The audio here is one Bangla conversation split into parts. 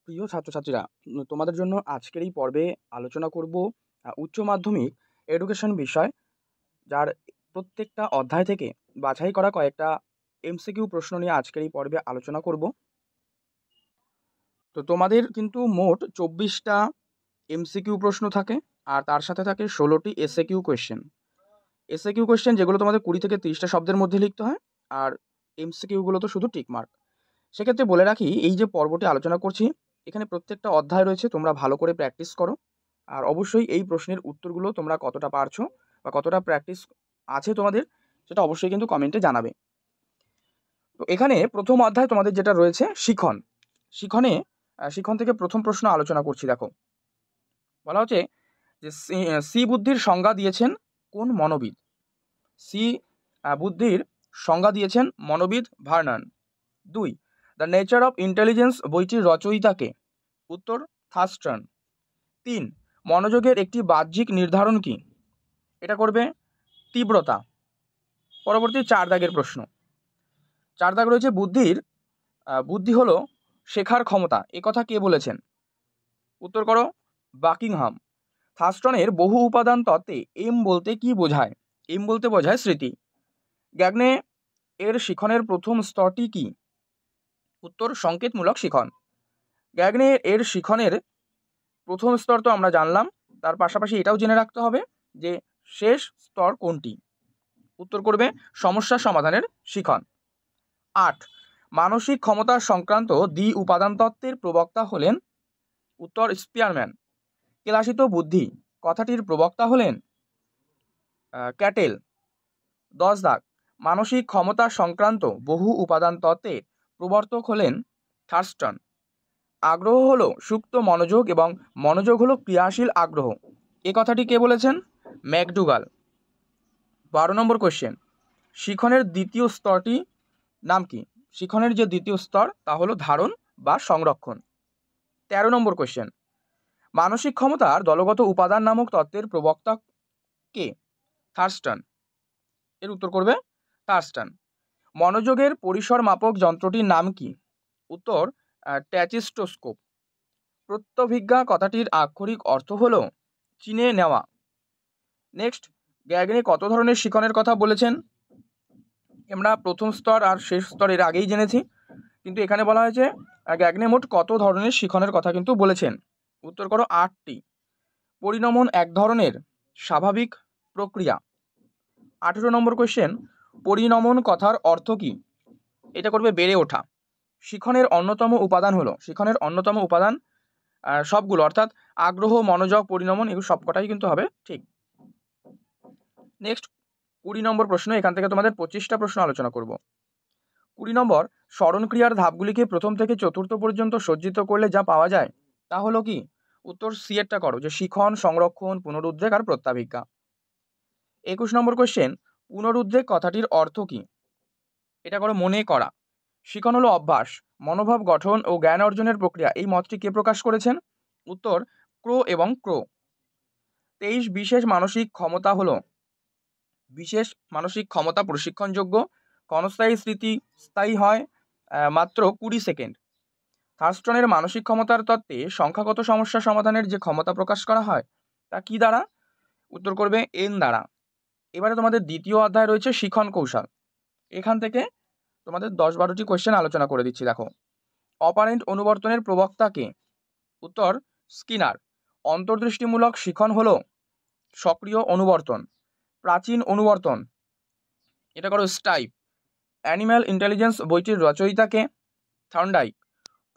প্রিয় ছাত্রছাত্রীরা, তোমাদের জন্য আজকের এই পর্বে আলোচনা করব উচ্চ মাধ্যমিক এডুকেশন বিষয়, যার প্রত্যেকটা অধ্যায় থেকে বাছাই করা কয়েকটা এমসিকিউ প্রশ্ন নিয়ে আজকের এই পর্বে আলোচনা করব। তো তোমাদের কিন্তু মোট 24টা এমসিকিউ প্রশ্ন থাকে, আর তার সাথে থাকে 16টি এসএকিউ কোয়েশ্চেন। এসএকিউ কোয়েশ্চেন যেগুলো তোমাদের 20 থেকে 30টা শব্দের মধ্যে লিখতে হয়, আর এমসিকিউগুলো তো শুধু টিকমার্ক। সেক্ষেত্রে বলে রাখি, এই যে পর্বটি আলোচনা করছি, এখানে প্রত্যেকটা অধ্যায় রয়েছে, তোমরা ভালো করে প্র্যাকটিস করো। আর অবশ্যই এই প্রশ্নের উত্তরগুলো তোমরা কতটা পারছো বা কতটা প্র্যাকটিস আছে তোমাদের, সেটা অবশ্যই কিন্তু কমেন্টে জানাবে। তো এখানে প্রথম অধ্যায় তোমাদের যেটা রয়েছে শিখন। শিখন থেকে প্রথম প্রশ্ন আলোচনা করছি। দেখো, বলা হচ্ছে যে সি বুদ্ধির সংজ্ঞা দিয়েছেন কোন মনোবিদ? সি বুদ্ধির সংজ্ঞা দিয়েছেন মনোবিদ ভার্নান। 2. দ্য নেচার অফ ইন্টেলিজেন্স বইটির রচয়িতাকে? উত্তর থার্স্টন। 3. মনোযোগের একটি বাহ্যিক নির্ধারণ কি? এটা করবে তীব্রতা। পরবর্তী 4 দাগের প্রশ্ন। 4 দাগ রয়েছে বুদ্ধি হলো শেখার ক্ষমতা, এ কথা কে বলেছেন? উত্তর করো বাকিংহাম। থার্স্টনের বহু উপাদান তত্ত্বে এম বলতে কি বোঝায়? এম বলতে বোঝায় স্মৃতি। গ্যাগনে এর শিখনের প্রথম স্তরটি কি? উত্তর সংকেতমূলক শিখন। গ্যাগনে এর শিখনের প্রথম স্তর তো আমরা জানলাম, তার পাশাপাশি এটাও জেনে রাখতে হবে যে শেষ স্তর কোনটি। উত্তর করবে সমস্যা সমাধানের শিখন। 8. মানসিক ক্ষমতা সংক্রান্ত দ্বি উপাদান তত্ত্বের প্রবক্তা হলেন? উত্তর স্পিয়ারম্যান। কেলাসিত বুদ্ধি কথাটির প্রবক্তা হলেন ক্যাটেল। 10 দাগ। মানসিক ক্ষমতা সংক্রান্ত বহু উপাদান তত্ত্বের প্রবর্তক হলেন থার্স্টন। আগ্রহ হলো সুপ্ত মনোযোগ এবং মনোযোগ হলো ক্রিয়াশীল আগ্রহ, এ কথাটি কে বলেছেন? ম্যাকডুগাল। 12 নম্বর কোয়েশ্চেন। শিখনের দ্বিতীয় স্তরটি নাম কি? শিখনের যে দ্বিতীয় স্তর তা হলো ধারণ বা সংরক্ষণ। 13 নম্বর কোয়েশ্চেন। মানসিক ক্ষমতার দলগত উপাদান নামক তত্ত্বের প্রবক্তা কে? থার্স্টন। এর উত্তর করবে থার্স্টন। মনোযোগের পরিসর মাপক যন্ত্রটির নাম কি? উত্তর ট্যাচিস্টোস্কোপ। প্রত্যভিজ্ঞা কথাটির আক্ষরিক অর্থ হলো চিনে নেওয়া। নেক্সট, গ্যাগনে কত ধরনের শিখনের কথা বলেছেন? আমরা প্রথম স্তর আর শেষ স্তর এর আগেই জেনেছি, কিন্তু এখানে বলা হয়েছে গ্যাগনে মোট কত ধরনের শিখনের কথা কিন্তু বলেছেন। উত্তর করো 8টি। পরিণমন এক ধরনের স্বাভাবিক প্রক্রিয়া। 18 নম্বর কোয়েশ্চেন। পরিণমন কথার অর্থ কি? এটা করবে বেড়ে ওঠা। শিখনের অন্যতম উপাদান সবগুলো, অর্থাৎ আগ্রহ, মনোযোগ, পরিণমন, এগুলো সবকটাই কিন্তু হবে ঠিক। নেক্সট 20 নম্বর প্রশ্ন। এখান থেকে তোমাদের 25টা প্রশ্ন আলোচনা করব। 20 নম্বর। স্মরণক্রিয়ার ধাপগুলিকে প্রথম থেকে চতুর্থ পর্যন্ত সজ্জিত করলে যা পাওয়া যায় তা হলো কি? উত্তর সি এরটা করো, যে শিখন, সংরক্ষণ, পুনরুদ্রেক আর প্রত্যাভিজ্ঞা। 21 নম্বর কোয়েশ্চেন। পুনরুদ্রেক কথাটির অর্থ কি? এটা করো মনে করা। শিখন হলো অভ্যাস, মনোভাব গঠন ও জ্ঞান অর্জনের প্রক্রিয়া, এই মতটি কে প্রকাশ করেছেন? উত্তর ক্রো এবং ক্রো। 23. বিশেষ মানসিক ক্ষমতা প্রশিক্ষণযোগ্য। ক্ষণস্থায়ী স্মৃতি স্থায়ী হয় মাত্র 20 সেকেন্ড। থার্স্টনের মানসিক ক্ষমতার তত্ত্বে সংখ্যাগত সমস্যা সমাধানের যে ক্ষমতা প্রকাশ করা হয় তা কি দ্বারা? উত্তর করবে এন দ্বারা। এবারে তোমাদের দ্বিতীয় অধ্যায় রয়েছে শিখন কৌশল। এখান থেকে তোমাদের 10-12টি কোয়েশ্চেন আলোচনা করে দিচ্ছি। দেখো, অপারেন্ট অনুবর্তনের প্রবক্তা কে? উত্তর স্কিনার। অন্তর্দৃষ্টিমূলক শিখন হলো সক্রিয় অনুবর্তন। প্রাচীন অনুবর্তন, এটা করো স্টাইপ। অ্যানিম্যাল ইন্টেলিজেন্স বইটির রচয়িতাকে? থর্নডাইক।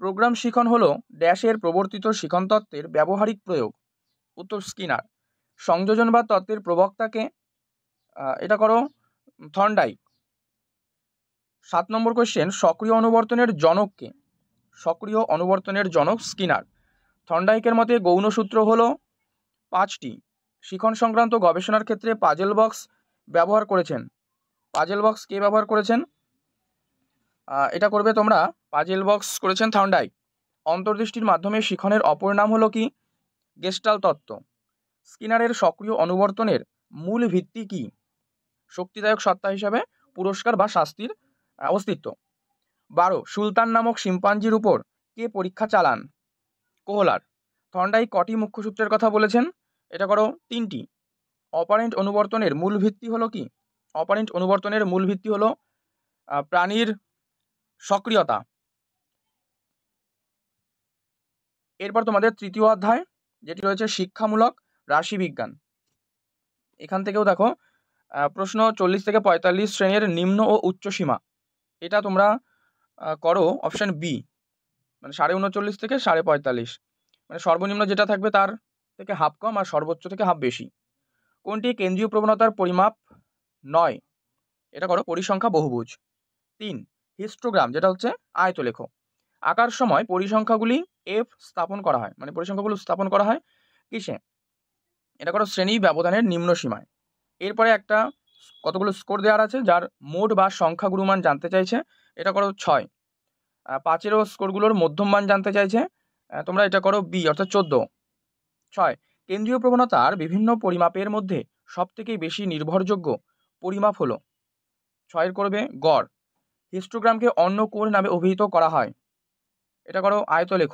প্রোগ্রাম শিখন হলো ড্যাশের প্রবর্তিত শিখন তত্ত্বের ব্যবহারিক প্রয়োগ। উত্তর স্কিনার। সংযোজনবাদ তত্ত্বের প্রবক্তাকে? এটা করো থর্নডাইক। 7 নম্বর কোয়েশ্চেন। সক্রিয় অনুবর্তনের জনককে? সক্রিয় অনুবর্তনের জনক স্কিনার। থর্নডাইকের মতে গৌণ সূত্র হলো 5টি। শিখন সংক্রান্ত গবেষণার ক্ষেত্রে পাজেল বক্স ব্যবহার করেছেন। পাজেল বক্স কে ব্যবহার করেছেন? এটা করবে তোমরা পাজেল বক্স করেছেন থর্নডাইক। অন্তর্দৃষ্টির মাধ্যমে শিখনের অপর নাম হলো কি? গেস্টাল তত্ত্ব। স্কিনারের সক্রিয় অনুবর্তনের মূল ভিত্তি কি? শক্তিদায়ক সত্তা হিসাবে পুরস্কার বা শাস্তির অস্তিত্ব। 12. সুলতান নামক শিম্পাঞ্জির উপর কে পরীক্ষা চালান? কোহলার। থর্নডাইক কটি মুখ্য সূত্রের কথা বলেছেন? এটা করো 3টি। অপারেন্ট অনুবর্তনের মূল ভিত্তি হলো কি? অপারেন্ট অনুবর্তনের মূল ভিত্তি হলো প্রাণীর সক্রিয়তা। এরপর তোমাদের তৃতীয় অধ্যায় যেটি রয়েছে শিক্ষামূলক রাশিবিজ্ঞান। এখান থেকেও দেখো প্রশ্ন 40 থেকে 45 শ্রেণীর নিম্ন ও উচ্চ সীমা। এটা তোমরা করো অপশন বি, মানে 39.5 থেকে 45.5, মানে সর্বনিম্ন যেটা থাকবে তার থেকে হাফ কম আর সর্বোচ্চ থেকে হাফ বেশি। কোনটি কেন্দ্রীয় প্রবণতার পরিমাপ নয়? এটা করো পরিসংখ্যা বহুভুজ। 3 হিস্টোগ্রাম, যেটা হচ্ছে আয়তলেখ। আঁকার সময় পরিসংখ্যাগুলি এফ স্থাপন করা হয়, মানে পরিসংখ্যাগুলো স্থাপন করা হয় কিসে? এটা করো শ্রেণী ব্যবধানের নিম্ন সীমায়। এরপরে একটা কতগুলো স্কোর দেওয়ার আছে যার মোড বা সংখ্যা গুরুমান জানতে চাইছে। এটা করো 6। 5-এরও স্কোরগুলোর মধ্যম মান জানতে চাইছে, তোমরা এটা করো বি অর্থাৎ 14। 6 কেন্দ্রীয় প্রবণতার বিভিন্ন পরিমাপের মধ্যে সবথেকে বেশি নির্ভরযোগ্য পরিমাপ হলো? 6 করবে গড়। হিস্টোগ্রামকে অন্য কোন নামে অভিহিত করা হয়? এটা করো আয়তলেখ।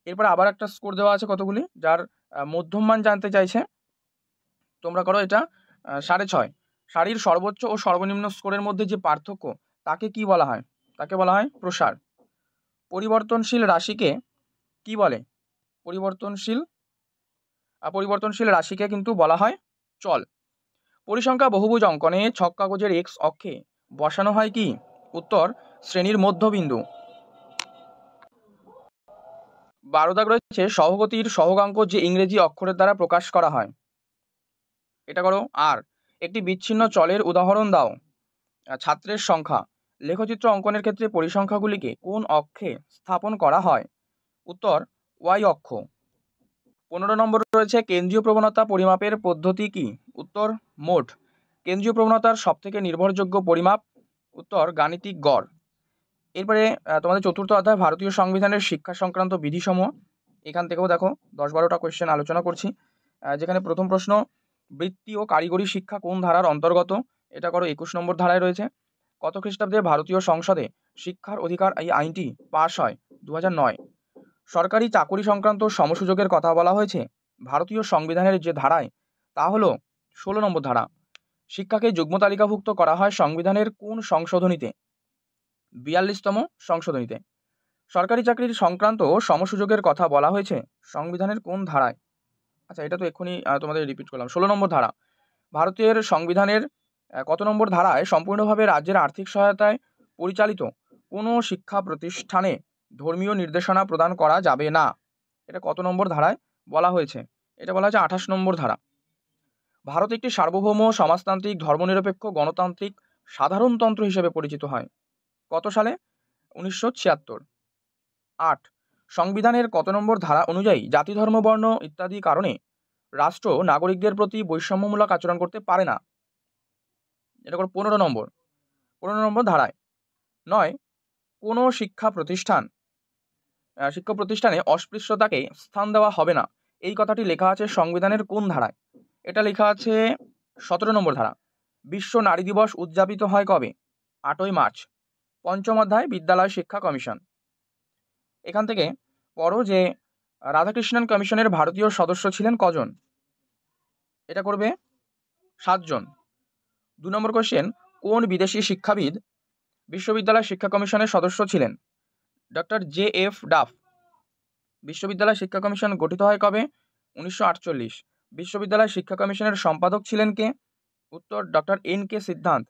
এরপর আবার একটা স্কোর দেওয়া আছে কতগুলি, যার মধ্যম মান জানতে চাইছে, তোমরা করো এটা 6.5। সারির সর্বোচ্চ ও সর্বনিম্ন স্কোরের মধ্যে যে পার্থক্য তাকে কি বলা হয়? তাকে বলা হয় প্রসার। পরিবর্তনশীল রাশিকে কি বলে? পরিবর্তনশীল রাশিকে কিন্তু বলা হয় চল। পরিসংখ্যা বহুভুজ অঙ্কনে ছক কাগজের এক্স অক্ষে বসানো হয় কি? উত্তর শ্রেণীর মধ্যবিন্দু। 12 দাগ রয়েছে সহগতির সহগাঙ্ক যে ইংরেজি অক্ষরের দ্বারা প্রকাশ করা হয়। এটা করো আর। একটি বিচ্ছিন্ন চলের উদাহরণ দাও। ছাত্রের সংখ্যা। লেখচিত্র অঙ্কনের ক্ষেত্রে পরিসংখ্যাগুলিকে কোন অক্ষে স্থাপন করা হয়? উত্তর ওয়াই অক্ষ। 15 নম্বর রয়েছে কেন্দ্রীয় প্রবণতা পরিমাপের পদ্ধতি কি? উত্তর মোড। কেন্দ্রীয় প্রবণতার সবথেকে নির্ভরযোগ্য পরিমাপ? উত্তর গাণিতিক গড়। এরপরে তোমাদের চতুর্থ অধ্যায় ভারতীয় সংবিধানের শিক্ষা সংক্রান্ত বিধিসমূহ। এখান থেকেও দেখো 10-12টা কোয়েশ্চেন আলোচনা করছি, যেখানে প্রথম প্রশ্ন বৃত্তি ও কারিগরি শিক্ষা কোন ধারার অন্তর্গত? এটা করো 21 নম্বর ধারায় রয়েছে। কত খ্রিস্টাব্দে ভারতীয় সংসদে শিক্ষার অধিকার এই আইনটি পাশ হয়? 2009। সরকারি চাকুরি সংক্রান্ত সমসুযোগের কথা বলা হয়েছে ভারতীয় সংবিধানের যে ধারায়, তা হলো 16 নম্বর ধারা। শিক্ষাকে যুগ্ম তালিকাভুক্ত করা হয় সংবিধানের কোন সংশোধনীতে? 42তম সংশোধনীতে। সরকারি চাকরির সংক্রান্ত সমসুযোগের কথা বলা হয়েছে সংবিধানের কোন ধারায়? আচ্ছা, এটা তো এক্ষুনি তোমাদের রিপিট করলাম, 16 নম্বর ধারা। ভারতের সংবিধানের কত নম্বর ধারায় সম্পূর্ণভাবে রাজ্যের আর্থিক সহায়তায় পরিচালিত কোনো শিক্ষা প্রতিষ্ঠানে ধর্মীয় নির্দেশনা প্রদান করা যাবে না? এটা কত নম্বর ধারায় বলা হয়েছে? এটা বলা হয়েছে 28 নম্বর ধারা। ভারত একটি সার্বভৌম সমাজতান্ত্রিক ধর্মনিরপেক্ষ গণতান্ত্রিক সাধারণতন্ত্র হিসেবে পরিচিত হয় কত সালে? 1976। 8 সংবিধানের কত নম্বর ধারা অনুযায়ী জাতি ধর্ম বর্ণ ইত্যাদি কারণে রাষ্ট্র নাগরিকদের প্রতি বৈষম্যমূলক আচরণ করতে পারে না? এটা করে 15 নম্বর ধারায়। 9 কোনো শিক্ষা প্রতিষ্ঠানে অস্পৃশ্যতাকে স্থান দেওয়া হবে না, এই কথাটি লেখা আছে সংবিধানের কোন ধারায়? এটা লেখা আছে 17 নম্বর ধারা। বিশ্ব নারী দিবস উদযাপিত হয় কবে? 8ই মার্চ। পঞ্চম অধ্যায় বিদ্যালয় শিক্ষা কমিশন। এখান থেকে পড়ো যে রাধাকৃষ্ণন কমিশনের ভারতীয় সদস্য ছিলেন কজন? এটা করবে 7 জন। 2 নম্বর কোশ্চেন, কোন বিদেশি শিক্ষাবিদ বিশ্ববিদ্যালয় শিক্ষা কমিশনের সদস্য ছিলেন? Doctor JF Duff. বিশ্ববিদ্যালয় শিক্ষা কমিশন গঠিত হয় কবে? 1948। বিশ্ববিদ্যালয় শিক্ষা কমিশনের সম্পাদক ছিলেন কে? উত্তর ডক্টর NK সিদ্ধান্ত।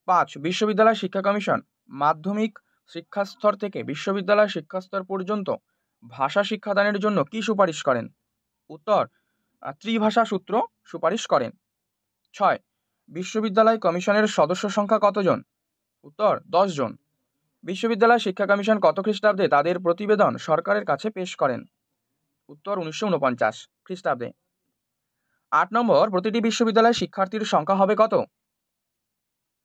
5 বিশ্ববিদ্যালয় শিক্ষা কমিশন মাধ্যমিক শিক্ষাস্তর থেকে বিশ্ববিদ্যালয় শিক্ষাস্তর পর্যন্ত ভাষা শিক্ষাদানের জন্য কি সুপারিশ করেন? উত্তর ত্রিভাষা সূত্র সুপারিশ করেন। 6 বিশ্ববিদ্যালয় কমিশনের সদস্য সংখ্যা কতজন? উত্তর 10 জন। বিশ্ববিদ্যালয় শিক্ষা কমিশন কত খ্রিস্টাব্দে তাদের প্রতিবেদন সরকারের কাছে পেশ করেন? উত্তর 1949 খ্রিস্টাব্দে। 8 নম্বর, প্রতিটি বিশ্ববিদ্যালয়ের শিক্ষার্থীর সংখ্যা হবে কত?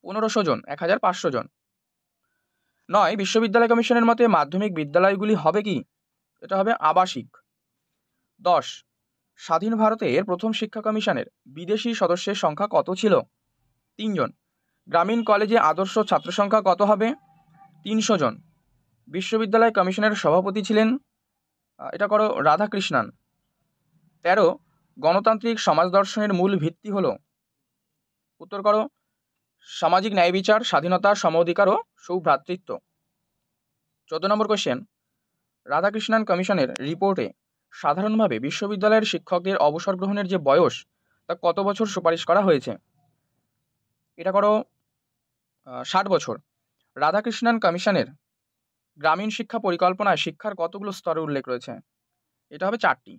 1500 জন, 1500 জন। 9 বিশ্ববিদ্যালয় কমিশনের মতে মাধ্যমিক বিদ্যালয়গুলি হবে কি? এটা হবে আবাসিক। 10 স্বাধীন ভারতের প্রথম শিক্ষা কমিশনের বিদেশি সদস্যের সংখ্যা কত ছিল? 3 জন। গ্রামীণ কলেজে আদর্শ ছাত্র সংখ্যা কত হবে? 300 জন। বিশ্ববিদ্যালয় কমিশনের সভাপতি ছিলেন এটা করো রাধাকৃষ্ণান। 13 গণতান্ত্রিক সমাজ দর্শনের মূল ভিত্তি হলো। উত্তর করো সামাজিক ন্যায় বিচার, স্বাধীনতা, সম অধিকার ও সৌভ্রাতৃত্ব। 14 নম্বর কোশ্চেন, রাধাকৃষ্ণান কমিশনের রিপোর্টে সাধারণভাবে বিশ্ববিদ্যালয়ের শিক্ষকদের অবসর গ্রহণের যে বয়স তা কত বছর সুপারিশ করা হয়েছে? এটা করো 60 বছর। রাধাকৃষ্ণান কমিশনের গ্রামীণ শিক্ষা পরিকল্পনায় শিক্ষার কতগুলো স্তরের উল্লেখ রয়েছে? এটা হবে 4টি।